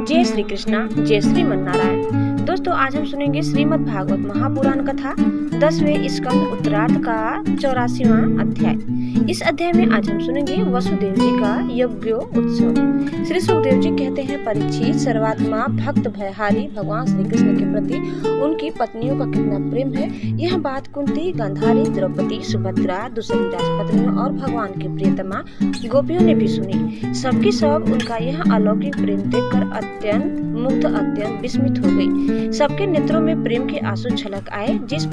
जय श्री कृष्णा, जय श्रीमन नारायण। दोस्तों, आज हम सुनेंगे श्रीमद् भागवत महापुराण कथा 10वें स्कंद उत्तरार्ध का 84वां अध्याय। इस अध्याय में आज हम सुनेंगे वसुदेव जी का यज्ञोत्सव। श्री सुखदेव जी कहते हैं, परीक्षित, सर्वात्मा भक्त भयहारी भगवान श्री कृष्ण के प्रति उनकी पत्नियों का कितना प्रेम है, यह बात कुंती, गांधारी, द्रौपदी, सुभद्रा, दूसरी राजपत्नियों और भगवान की प्रियतमा गोपियों ने भी सुनी। सबकी सब उनका यह अलौकिक प्रेम देखकर अत्यंत मुग्ध, अत्यंत विस्मित हो गई। सबके नेत्रों में प्रेम के आंसू छलक आए। इस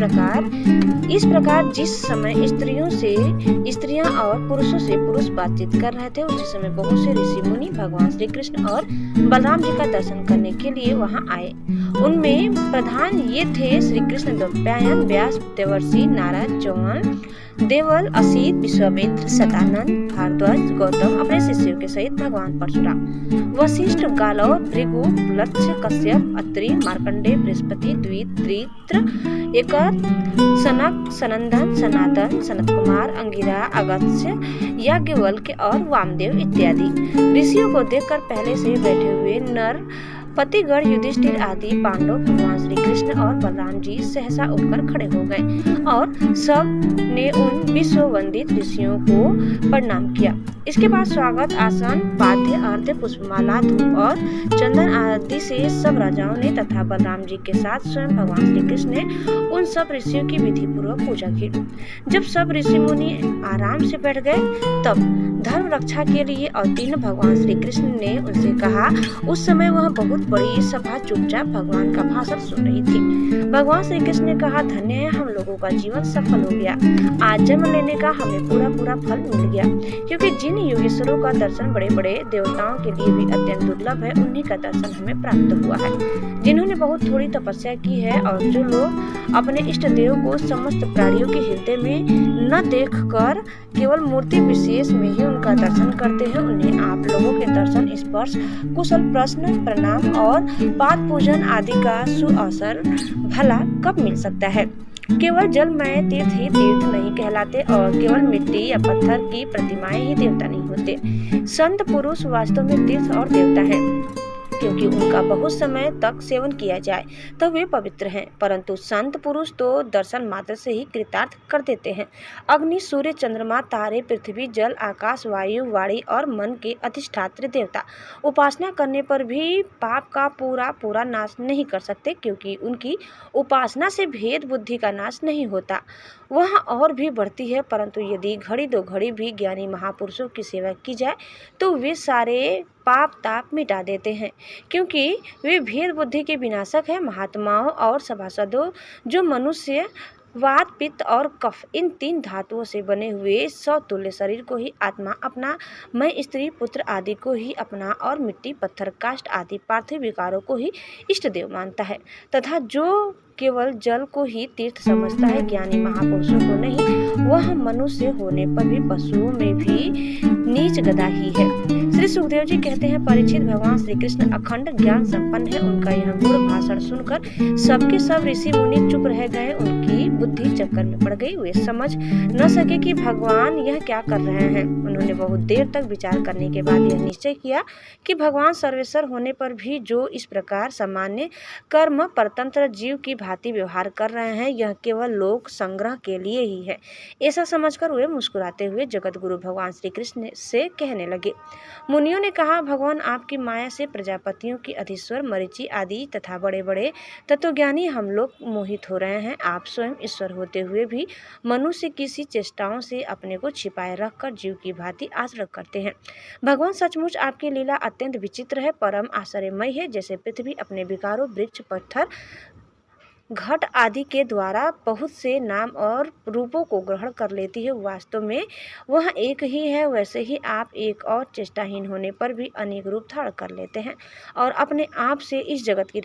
प्रकार जिस समय स्त्रियां और पुरुषों से पुरुष बातचीत कर रहे थे, उसी समय बहुत से ऋषि मुनि भगवान श्री कृष्ण और बलराम जी का दर्शन करने के लिए वहां आए। उनमें प्रधान ये थे श्री कृष्ण द्वैपायन, व्यास, देवर्षि, नारद, चौहान, देवल, असित, विश्वामित्र, शतानंद, भारद्वाज, गौतम अपने शिष्यों के सहित भगवान परशुराम, वशिष्ठ, गालव, भृगु, लक्ष्य, कश्यप, अत्रि, मार्कंडेय, बृहस्पति, द्वित्र, एकर, सनक, सनंदन, सनातन, सनत कुमार, अंगिरा, अगस्त्य, याज्ञवल्क्य और वामदेव इत्यादि ऋषियों को देखकर पहले से बैठे हुए नर पतिगण, युधिष्ठिर आदि पांडव, भगवान श्री कृष्ण और बलराम जी सहसा उठकर खड़े हो गए और सब ने उन विश्व वंदित ऋषियों को प्रणाम किया। इसके बाद स्वागत आसन, वाद्य, अर्घ्य, पुष्पमाला, धूप और चंदन आदि से सब राजाओं ने तथा बलराम जी के साथ स्वयं भगवान श्री कृष्ण ने उन सब ऋषियों की विधि पूर्वक पूजा की। जब सब ऋषि मुनि आराम से बैठ गए, तब धर्म रक्षा के लिए अवतीर्ण भगवान श्री कृष्ण ने उनसे कहा। उस समय वह बहुत बड़ी सभा चुपचाप भगवान का भाषण सुन रही थी। भगवान श्री कृष्ण ने कहा, धन्य है, हम लोगों का जीवन सफल हो गया। आज जन्म लेने का हमें पूरा फल मिल गया, क्योंकि जिन योगेश्वरों का दर्शन बड़े बड़े देवताओं के लिए भी अत्यंत दुर्लभ है, उन्हीं का दर्शन हमें प्राप्त हुआ है। जिन्होंने बहुत थोड़ी तपस्या की है और जो लोग अपने इष्ट देव को समस्त प्राणियों के हृदय में न देखकर केवल मूर्ति विशेष में ही उनका दर्शन करते हैं, उन्हें आप लोगों के दर्शन, स्पर्श, कुशल प्रश्न, प्रणाम और पाद पूजन आदि का सुअवसर भला कब मिल सकता है। केवल जलमय तीर्थ ही तीर्थ नहीं कहलाते और केवल मिट्टी या पत्थर की प्रतिमाएं ही देवता नहीं होते। संत पुरुष वास्तव में तीर्थ और देवता है, क्योंकि उनका बहुत समय तक सेवन किया जाए तो वे पवित्र हैं, परंतु संत पुरुष तो दर्शन मात्र से ही कृतार्थ कर देते हैं। अग्नि, सूर्य, चंद्रमा, तारे, पृथ्वी, जल, आकाश, वायु, वाणी और मन के अधिष्ठात्री देवता उपासना करने पर भी पाप का पूरा नाश नहीं कर सकते, क्योंकि उनकी उपासना से भेद बुद्धि का नाश नहीं होता, वह और भी बढ़ती है। परंतु यदि घड़ी दो घड़ी भी ज्ञानी महापुरुषों की सेवा की जाए तो वे सारे पाप ताप मिटा देते हैं, क्योंकि वे भेद बुद्धि के विनाशक हैं। महात्माओं और सभासदों, जो मनुष्य वात, पित्त और कफ इन 3 धातुओं से बने हुए सौतुल्य शरीर को ही आत्मा अपना, मैं, स्त्री, पुत्र आदि को ही अपना और मिट्टी, पत्थर, काष्ठ आदि पार्थिव विकारों को ही इष्ट देव मानता है, तथा जो केवल जल को ही तीर्थ समझता है, ज्ञानी महापुरुषों को नहीं, वह मनुष्य होने पर भी पशुओं में भी नीच गधा ही है। श्री सुखदेव जी कहते हैं, परीक्षित, भगवान श्री कृष्ण अखंड ज्ञान संपन्न है। उनका यह गुण भाषण सुनकर सबके सब ऋषि मुनि चुप रह गए। उनकी बुद्धि चक्कर में पड़ गई। वे समझ न सके कि भगवान यह क्या कर रहे हैं। उन्होंने बहुत देर तक विचार करने के बाद यह निश्चय किया कि भगवान सर्वेश्वर होने पर भी जो इस प्रकार सामान्य कर्म परतंत्र जीव की भांति व्यवहार कर रहे हैं, यह केवल लोक संग्रह के लिए ही है। ऐसा समझकर वे मुस्कुराते हुए जगत गुरु भगवान श्री कृष्ण से कहने लगे। मुनियों ने कहा, भगवान, आपकी माया से प्रजापतियों की अधीश्वर, मरीचि आदि तथा बड़े बड़े तत्वज्ञानी हम लोग मोहित हो रहे हैं। आप स्वयं ईश्वर होते हुए भी मनुष्य किसी चेष्टाओं से अपने को छिपाए रखकर जीव की भांति आचरण करते हैं। भगवान, सचमुच आपकी लीला अत्यंत विचित्र है, परम आश्चर्यमय है। जैसे पृथ्वी अपने विकारों, वृक्ष, पत्थर, घट आदि के द्वारा बहुत से नाम और रूपों को ग्रहण कर लेती है, वास्तव में वह एक ही है, वैसे ही आप एक और चेष्टाहीन होने पर भी अनेक रूप धारण कर लेते हैं और अपने आप से इस जगत की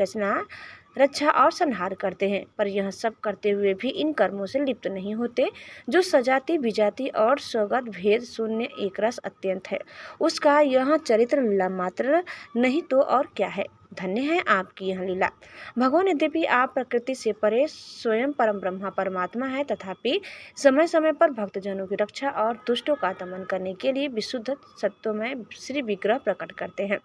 रक्षा और संहार करते हैं। पर यह सब करते हुए भी इन कर्मों से लिप्त नहीं होते। जो सजाति, विजाति और स्वगत भेद शून्य एक रस अत्यंत है, उसका यह चरित्र लीला मात्र नहीं तो और क्या है। धन्य है आपकी यह लीला। भगवान, यद्यपि आप प्रकृति से परे स्वयं परम ब्रह्मा परमात्मा है, तथापि समय समय पर भक्तजनों की रक्षा और दुष्टों का दमन करने के लिए विशुद्ध सत्वमय श्री विग्रह प्रकट करते हैं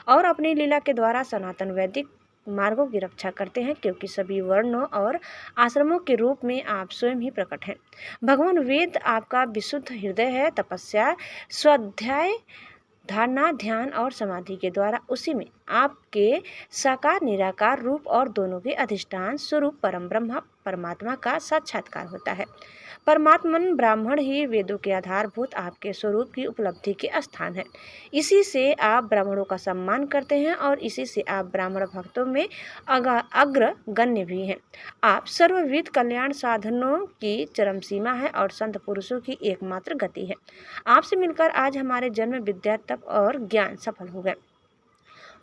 और अपनी लीला के द्वारा सनातन वैदिक मार्गों की रक्षा करते हैं, क्योंकि सभी वर्णों और आश्रमों के रूप में आप स्वयं ही प्रकट हैं। भगवान, वेद आपका विशुद्ध हृदय है। तपस्या, स्वाध्याय, धारणा, ध्यान और समाधि के द्वारा उसी में आपके साकार निराकार रूप और दोनों के अधिष्ठान स्वरूप परम ब्रह्मा परमात्मा का साक्षात्कार होता है। परमात्मन ब्राह्मण ही वेदों के आधारभूत आपके स्वरूप की उपलब्धि के स्थान है। इसी से आप ब्राह्मणों का सम्मान करते हैं और इसी से आप ब्राह्मण भक्तों में अग्रगण्य भी हैं। आप सर्वविध कल्याण साधनों की चरम सीमा है और संत पुरुषों की एकमात्र गति है। आपसे मिलकर आज हमारे जन्म, विद्या, तप और ज्ञान सफल हो गए।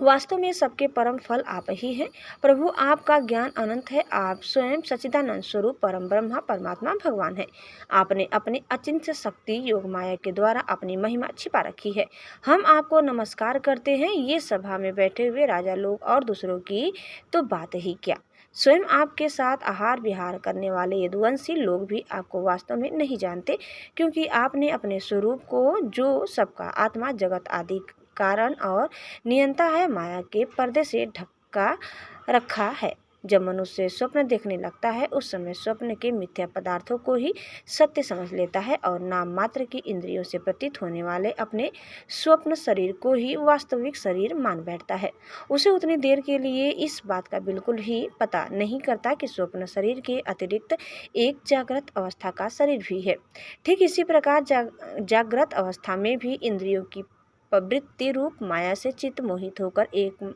वास्तव में सबके परम फल आप ही हैं। प्रभु, आपका ज्ञान अनंत है। आप स्वयं सच्चिदानंद स्वरूप परम ब्रह्मा परमात्मा भगवान है। आपने अपनी अचिंत्य शक्ति योग माया के द्वारा अपनी महिमा छिपा रखी है। हम आपको नमस्कार करते हैं। ये सभा में बैठे हुए राजा लोग और दूसरों की तो बात ही क्या, स्वयं आपके साथ आहार विहार करने वाले यदुवंशी लोग भी आपको वास्तव में नहीं जानते, क्योंकि आपने अपने स्वरूप को, जो सबका आत्मा, जगत आदि कारण और नियंता है, माया के पर्दे से ढका रखा है। जब मनुष्य स्वप्न देखने लगता है, उस समय स्वप्न के मिथ्या पदार्थों को ही सत्य समझ लेता है और नाम मात्र की इंद्रियों से प्रतीत होने वाले अपने स्वप्न शरीर को ही वास्तविक शरीर मान बैठता है। उसे उतनी देर के लिए इस बात का बिल्कुल ही पता नहीं करता कि स्वप्न शरीर के अतिरिक्त एक जागृत अवस्था का शरीर भी है। ठीक इसी प्रकार जागृत अवस्था में भी इंद्रियों की प्रवृत्ति रूप माया से चित्त मोहित होकर एक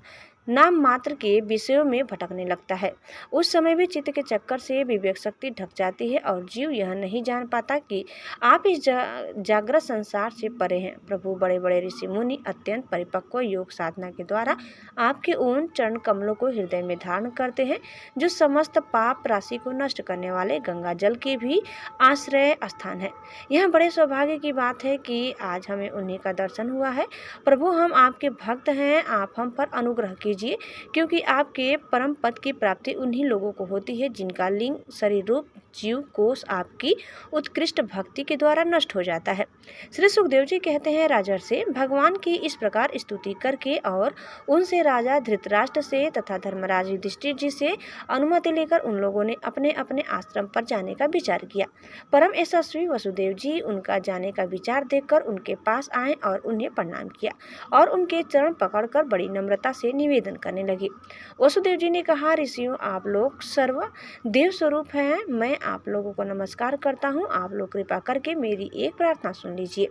नाम मात्र के विषयों में भटकने लगता है। उस समय भी चित्त के चक्कर से विवेक शक्ति ढक जाती है और जीव यह नहीं जान पाता कि आप इस जागृत संसार से परे हैं। प्रभु, बड़े बड़े ऋषि मुनि अत्यंत परिपक्व योग साधना के द्वारा आपके उन चरण कमलों को हृदय में धारण करते हैं, जो समस्त पाप राशि को नष्ट करने वाले गंगा जल के भी आश्रय स्थान है। यह बड़े सौभाग्य की बात है कि आज हमें उन्हीं का दर्शन हुआ है। प्रभु, हम आपके भक्त हैं। आप हम पर अनुग्रह कीजिए, क्योंकि आपके परम पद की प्राप्ति उन्हीं लोगों को होती है जिनका लिंग शरीर रूप जीव कोष आपकी उत्कृष्ट भक्ति के द्वारा नष्ट हो जाता है। श्री सुखदेव जी कहते हैं, राजा से भगवान की इस प्रकार स्तुति करके और उनसे राजा धृतराष्ट्र से तथा धर्मराज युधिष्ठिर जी से अनुमति लेकर उन लोगों ने अपने अपने आश्रम पर जाने का विचार किया। परम यशस्वी वसुदेव जी उनका जाने का विचार देखकर उनके पास आए और उन्हें प्रणाम किया और उनके चरण पकड़कर बड़ी नम्रता से निवेदन करने लगे। वसुदेव जी ने कहा, ऋषियों, आप लोग सर्व देव स्वरूप हैं। मैं आप लोगों को नमस्कार करता हूँ। आप लोग कृपा करके मेरी एक प्रार्थना सुन लीजिए।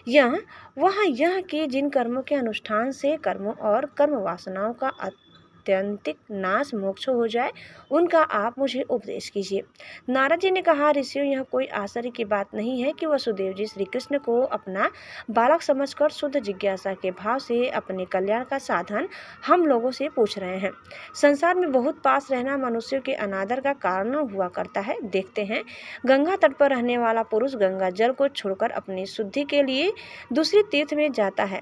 यह कि जिन कर्मों के अनुष्ठान से कर्मों और कर्म वासनाओं का आत्यंतिक नाश मोक्ष हो जाए, उनका आप मुझे उपदेश कीजिए। नारद जी ने कहा, ऋषियों, यह कोई आश्चर्य की बात नहीं है कि वसुदेव जी श्री कृष्ण को अपना बालक समझकर शुद्ध जिज्ञासा के भाव से अपने कल्याण का साधन हम लोगों से पूछ रहे हैं। संसार में बहुत पास रहना मनुष्यों के अनादर का कारण हुआ करता है। देखते हैं, गंगा तट पर रहने वाला पुरुष गंगा जल को छोड़कर अपनी शुद्धि के लिए दूसरी तीर्थ में जाता है।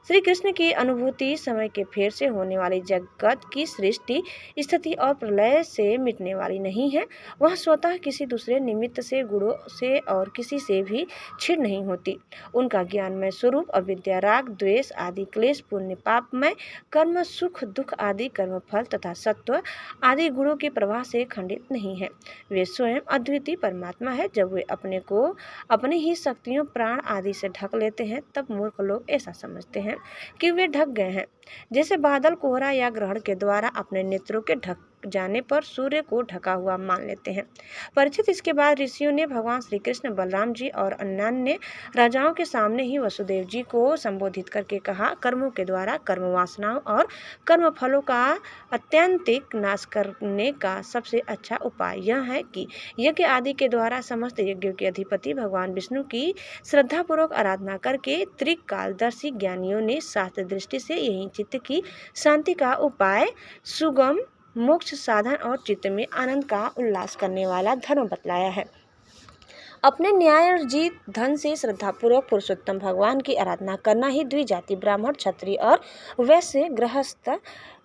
श्री कृष्ण की अनुभूति समय के फेर से होने वाली जगत की सृष्टि, स्थिति और प्रलय से मिटने वाली नहीं है। वह स्वतः किसी दूसरे निमित्त से, गुणों से और किसी से भी छिड़ नहीं होती। उनका ज्ञानमय स्वरूप अविद्या, राग, द्वेष आदि क्लेश, पुण्य पापमय कर्म, सुख दुख आदि कर्म फल तथा सत्व आदि गुणों के प्रवाह से खंडित नहीं है। वे स्वयं अद्वितीय परमात्मा है। जब वे अपने को अपनी ही शक्तियों, प्राण आदि से ढक लेते हैं, तब मूर्ख लोग ऐसा समझते हैं कि वे ढक गए हैं, जैसे बादल, कोहरा या ग्रहण के द्वारा अपने नेत्रों के ढक जाने पर सूर्य को ढका हुआ मान लेते हैं। परीक्षित, इसके बाद ऋषियों ने भगवान श्री कृष्ण, बलराम जी और अन्यान्य राजाओं के सामने ही वसुदेव जी को संबोधित करके कहा, कर्मों के द्वारा कर्म वासनाओं और कर्म फलों का अत्यंतिक नाश करने का सबसे अच्छा उपाय यह है कि यज्ञ आदि के द्वारा समस्त यज्ञों के अधिपति भगवान विष्णु की श्रद्धापूर्वक आराधना करके त्रिकालदर्शी ज्ञानियों ने शास्त्र दृष्टि से यही चित्त की शांति का उपाय, सुगम मोक्ष साधन और चित्त में आनंद का उल्लास करने वाला धर्म बतलाया है। अपने न्यायोचित धन से श्रद्धापूर्वक पुरुषोत्तम भगवान की आराधना करना ही द्विजाति ब्राह्मण, क्षत्रिय और वैश्य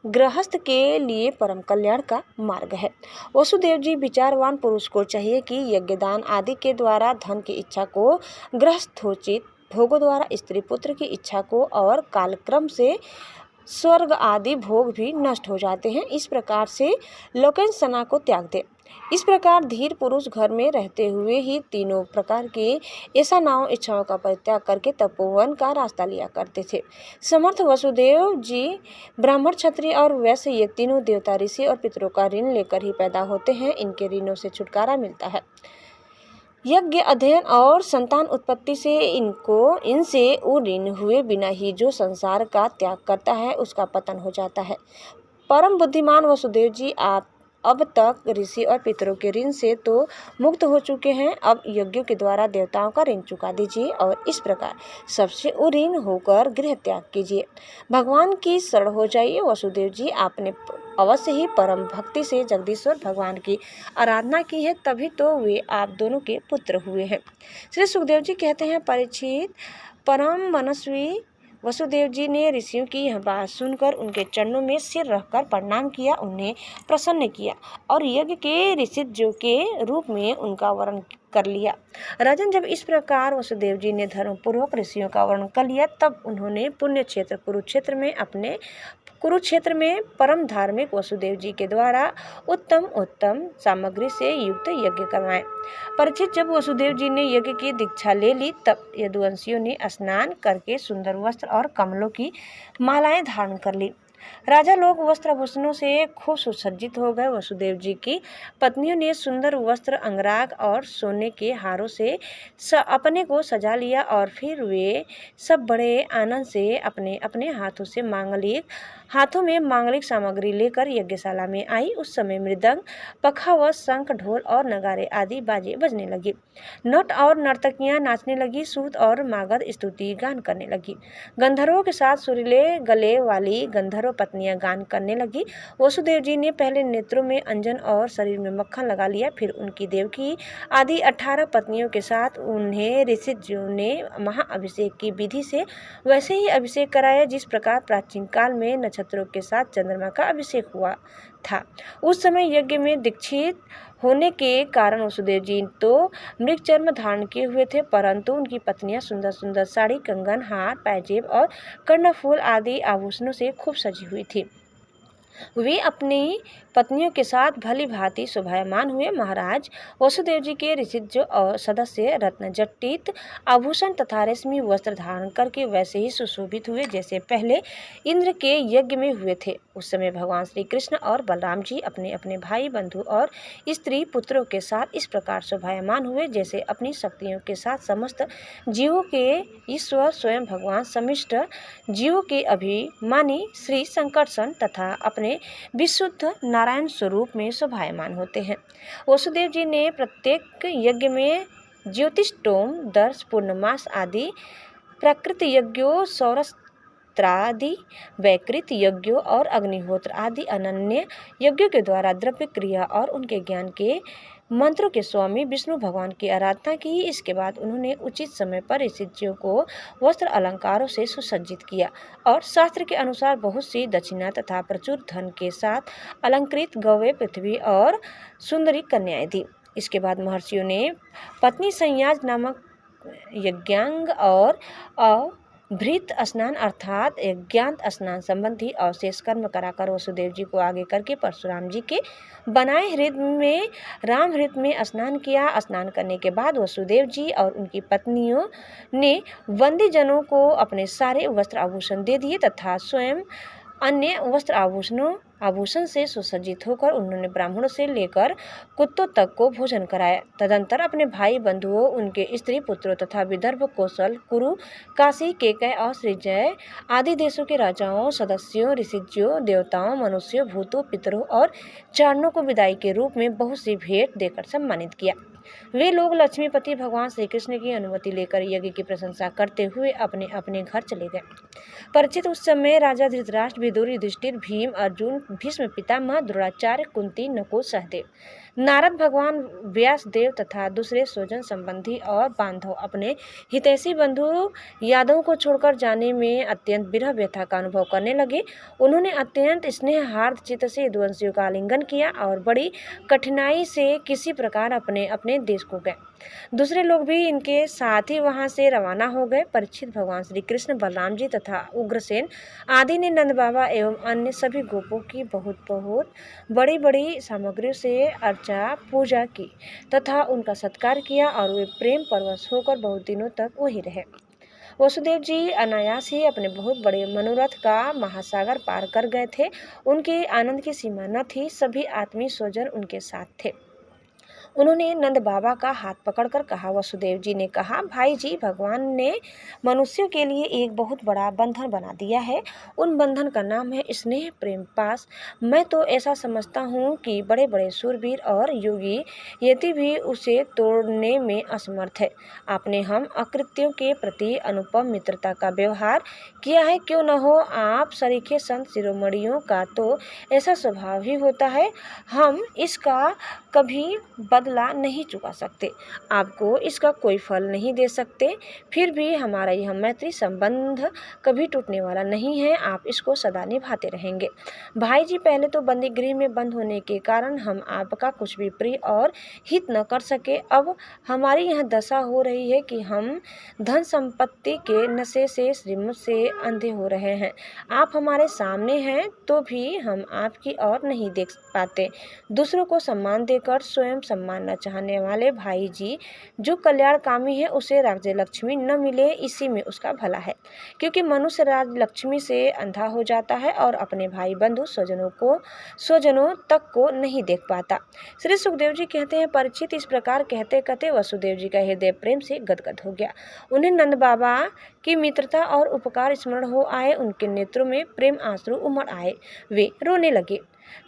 गृहस्थ के लिए परम कल्याण का मार्ग है। वसुदेव जी विचारवान पुरुष को चाहिए कि यज्ञदान आदि के द्वारा धन की इच्छा को, गृहस्थोचित भोगों द्वारा स्त्री पुत्र की इच्छा को और कालक्रम से स्वर्ग आदि भोग भी नष्ट हो जाते हैं। इस प्रकार से लोकैंसना को त्याग दे। इस प्रकार धीर पुरुष घर में रहते हुए ही तीनों प्रकार की ऐसा इच्छाओं का परित्याग करके तपोवन का रास्ता लिया करते थे। समर्थ वसुदेव जी ब्राह्मण, क्षत्रिय और वैश्य ये तीनों देवता, ऋषि और पितरों का ऋण लेकर ही पैदा होते हैं। इनके ऋणों से छुटकारा मिलता है। यज्ञ, अध्ययन और संतान उत्पत्ति से इनसे ऋण हुए बिना ही जो संसार का त्याग करता है उसका पतन हो जाता है। परम बुद्धिमान वसुदेव जी आप अब तक ऋषि और पितरों के ऋण से तो मुक्त हो चुके हैं। अब यज्ञों के द्वारा देवताओं का ऋण चुका दीजिए और इस प्रकार सबसे ऋण होकर गृह त्याग कीजिए। भगवान की शरण हो जाइए। वसुदेव जी आपने अवश्य ही परम भक्ति से जगदीश्वर भगवान की आराधना की है, तभी तो वे आप दोनों के पुत्र हुए हैं। श्री सुखदेव जी कहते हैं, परीक्षित, परम मनस्वी वसुदेव जी ने ऋषियों की यह बात सुनकर उनके चरणों में सिर रखकर प्रणाम किया, उन्हें प्रसन्न किया और यज्ञ के ऋषिजों के रूप में उनका वर्ण कर लिया। राजन, जब इस प्रकार वसुदेव जी ने धर्मपूर्वक ऋषियों का वर्ण कर लिया, तब उन्होंने पुण्य क्षेत्र कुरुक्षेत्र में परम धार्मिक वसुदेव जी के द्वारा उत्तम सामग्री से युक्त यज्ञ करवाए। परीक्षित, जब वसुदेव जी ने यज्ञ की दीक्षा ले ली, तब यदुवंशियों ने स्नान करके सुंदर वस्त्र और कमलों की मालाएं धारण कर ली। राजा लोग वस्त्राभूषणों से खूब सुसज्जित हो गए। वसुदेव जी की पत्नियों ने सुंदर वस्त्र, अंगराग और सोने के हारों से अपने को सजा लिया और फिर वे सब बड़े आनंद से अपने अपने हाथों में मांगलिक सामग्री लेकर यज्ञशाला में आई। उस समय मृदंग, पखावज, शंख, ढोल और नगारे आदि बाजे बजने लगे। नट और नर्तकियां नाचने लगी। सूत और मागध स्तुति गान करने लगी। गंधर्वों के साथ सुरीले गले वाली गंधर्व पत्नियां गान करने लगी। वसुदेव जी ने पहले नेत्रों में अंजन और शरीर में मक्खन लगा लिया। फिर उनकी देवकी आदि 18 पत्नियों के साथ उन्हें ऋषिजों ने महाअभिषेक की विधि से वैसे ही अभिषेक कराया जिस प्रकार प्राचीन काल में नक्षत्रों के साथ चंद्रमा का अभिषेक हुआ था। उस समय यज्ञ में दीक्षित होने के कारण वसुदेव जी तो मृगचर्म धारण किए हुए थे, परंतु उनकी पत्नियां सुंदर सुंदर साड़ी, कंगन, हार, पायजेब और कर्णफूल आदि आभूषणों से खूब सजी हुई थी। वे अपनी पत्नियों के साथ भली भांति शोभायमान हुए। महाराज, वसुदेव जी के ऋषिज और सदस्य रत्न जटित आभूषण तथा रेशमी वस्त्र धारण करके वैसे ही सुशोभित हुए जैसे पहले इंद्र के यज्ञ में हुए थे। उस समय भगवान श्री कृष्ण और बलराम जी अपने अपने भाई, बंधु और स्त्री पुत्रों के साथ इस प्रकार शोभायमान हुए जैसे अपनी शक्तियों के साथ समस्त जीवों के ईश्वर स्वयं भगवान समिष्ट जीवों के अभिमानी श्री संकर्षण तथा अपने विशुद्ध नारायण स्वरूप में शोभायमान होते हैं। वसुदेव जी ने प्रत्येक यज्ञ में ज्योतिष्टोम, दर्श, पूर्णमास आदि प्राकृत यज्ञों, सौरस्त्रादि वैकृत यज्ञों और अग्निहोत्र आदि अनन्य यज्ञों के द्वारा द्रव्य क्रिया और उनके ज्ञान के मंत्रों के स्वामी विष्णु भगवान की आराधना की। इसके बाद उन्होंने उचित समय पर ऋषियों को वस्त्र अलंकारों से सुसज्जित किया और शास्त्र के अनुसार बहुत सी दक्षिणा तथा प्रचुर धन के साथ अलंकृत गौवें, पृथ्वी और सुंदरी कन्याएं दी। इसके बाद महर्षियों ने पत्नी संयाज नामक यज्ञांग और भृत स्नान अर्थात यज्ञांत स्नान संबंधी अवशेष कर्म कराकर वसुदेव जी को आगे करके परशुराम जी के बनाए हृदय में राम हृदय में स्नान किया। स्नान करने के बाद वसुदेव जी और उनकी पत्नियों ने बंदी जनों को अपने सारे वस्त्र आभूषण दे दिए तथा स्वयं अन्य वस्त्र आभूषण से सुसज्जित होकर उन्होंने ब्राह्मणों से लेकर कुत्तों तक को भोजन कराया। तदंतर अपने भाई बंधुओं, उनके स्त्री पुत्रों तथा विदर्भ, कौशल, कुरु, काशी, केकय और श्रीजय आदि देशों के राजाओं, सदस्यों, ऋषिज्यों, देवताओं, मनुष्यों, भूतों, पितरों और चारणों को विदाई के रूप में बहुत सी भेंट देकर सम्मानित किया। वे लोग लक्ष्मीपति भगवान श्री कृष्ण की अनुमति लेकर यज्ञ की प्रशंसा करते हुए अपने अपने घर चले गए। परीक्षित उस समय राजा धृतराष्ट्र, विदुर, युधिष्ठिर, भीम, अर्जुन, भीष्म पितामह, द्रोणाचार्य, कुंती, नकुल, सहदेव, नारद भगवान, व्यासदेव तथा दूसरे स्वजन संबंधी और बांधव अपने हितैषी बंधु यादवों को छोड़कर जाने में अत्यंत विरह व्यथा का अनुभव करने लगे। उन्होंने अत्यंत स्नेहार्द चित्त से यदुवंशियों का आलिंगन किया और बड़ी कठिनाई से किसी प्रकार अपने अपने देश को गए। दूसरे लोग भी इनके साथ ही वहां से रवाना हो गए। परीक्षित, भगवान श्री कृष्ण, बलराम जी तथा उग्रसेन आदि ने नंद बाबा एवं अन्य सभी गोपों की बहुत बहुत बड़ी बड़ी सामग्रियों से अर्चा पूजा की तथा उनका सत्कार किया और वे प्रेम परवश होकर बहुत दिनों तक वही रहे। वसुदेव जी अनायास ही अपने बहुत बड़े मनोरथ का महासागर पार कर गए थे। उनके आनंद की सीमा न थी। सभी आत्मीय स्वजन उनके साथ थे। उन्होंने नंद बाबा का हाथ पकड़कर कहा। वसुदेव जी ने कहा, भाई जी, भगवान ने मनुष्यों के लिए एक बहुत बड़ा बंधन बना दिया है। उन बंधन का नाम है स्नेह, प्रेम, पास। मैं तो ऐसा समझता हूँ कि बड़े बड़े शूरवीर और योगी यति भी उसे तोड़ने में असमर्थ है। आपने हम अकृत्यों के प्रति अनुपम मित्रता का व्यवहार किया है। क्यों न हो, आप सरीखे संत शिरोमणियों का तो ऐसा स्वभाव ही होता है। हम इसका कभी बदला नहीं चुका सकते, आपको इसका कोई फल नहीं दे सकते। फिर भी हमारा यह मैत्री संबंध कभी टूटने वाला नहीं है। आप इसको सदा निभाते रहेंगे। भाई जी, पहले तो बंदी गृह में बंद होने के कारण हम आपका कुछ भी प्रिय और हित न कर सके। अब हमारी यह दशा हो रही है कि हम धन संपत्ति के नशे से, श्रीमत से अंधे हो रहे हैं। आप हमारे सामने हैं तो भी हम आपकी ओर नहीं देख पाते। दूसरों को सम्मान देकर स्वयं सम्मान न चाहने वाले भाई जी, जो कल्याणकामी है, उसे राज्य लक्ष्मी न मिले, इसी में उसका भला है। क्योंकि मनुष्य राज्य लक्ष्मी से अंधा हो जाता है और अपने भाई बंधु स्वजनों तक को नहीं देख पाता। श्री सुखदेव जी कहते हैं, परीक्षित, इस प्रकार कहते कहते वसुदेव जी का हृदय प्रेम से गदगद हो गया। उन्हें नंद बाबा की मित्रता और उपकार स्मरण हो आए। उनके नेत्रों में प्रेम आंसू उमड़ आए। वे रोने लगे।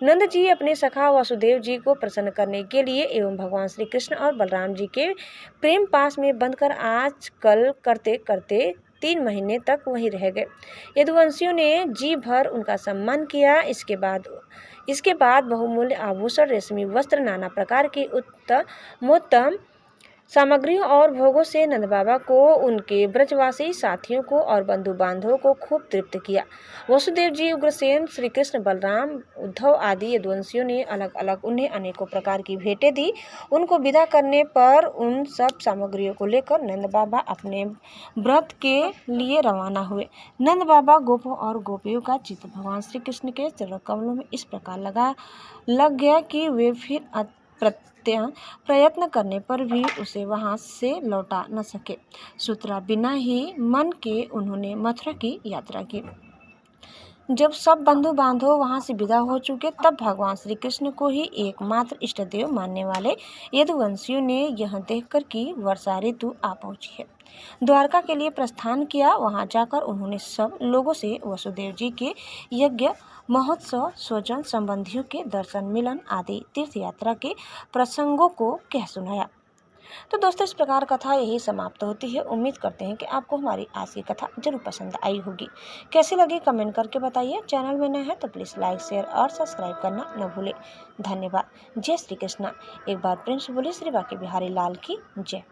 नंद जी अपने सखा वसुदेव जी को प्रसन्न करने के लिए एवं भगवान श्री कृष्ण और बलराम जी के प्रेम पास में बंधकर आज कल करते करते 3 महीने तक वहीं रह गए। यदुवंशियों ने जी भर उनका सम्मान किया। इसके बाद बहुमूल्य आभूषण, रेशमी वस्त्र, नाना प्रकार की उत्तमोत्तम सामग्रियों और भोगों से नंद बाबा को, उनके ब्रजवासी साथियों को और बंधु बांधवों को खूब तृप्त किया। वसुदेव जी, उग्रसेन, श्री कृष्ण, बलराम, उद्धव आदि यदुवंशियों ने अलग अलग उन्हें अनेकों प्रकार की भेंटें दी। उनको विदा करने पर उन सब सामग्रियों को लेकर नंद बाबा अपने व्रत के लिए रवाना हुए। नंद बाबा, गोपों और गोपियों का चित्त भगवान श्री कृष्ण के चरण कमलों में इस प्रकार लग गया कि वे फिर प्रयत्न करने पर भी उसे वहां से लौटा न सके। सुतरा बिना ही मन के उन्होंने मथुरा की यात्रा की। जब सब बंधु बांधव वहां से विदा हो चुके, तब भगवान श्री कृष्ण को ही एकमात्र इष्ट देव मानने वाले यदुवंशियों ने यह देखकर कि वर्षा ऋतु आ पहुंची है, द्वारका के लिए प्रस्थान किया। वहां जाकर उन्होंने सब लोगों से वसुदेव जी के यज्ञ, महोत्सव, स्वजन संबंधियों के दर्शन, मिलन आदि तीर्थ यात्रा के प्रसंगों को कह सुनाया। तो दोस्तों, इस प्रकार कथा यही समाप्त होती है। उम्मीद करते हैं कि आपको हमारी आज की कथा जरूर पसंद आई होगी। कैसी लगी कमेंट करके बताइए। चैनल में नए हैं तो प्लीज़ लाइक, शेयर और सब्सक्राइब करना न भूलें। धन्यवाद। जय श्री कृष्णा। एक बार प्रेम से बोले श्री बांके बिहारी लाल की जय।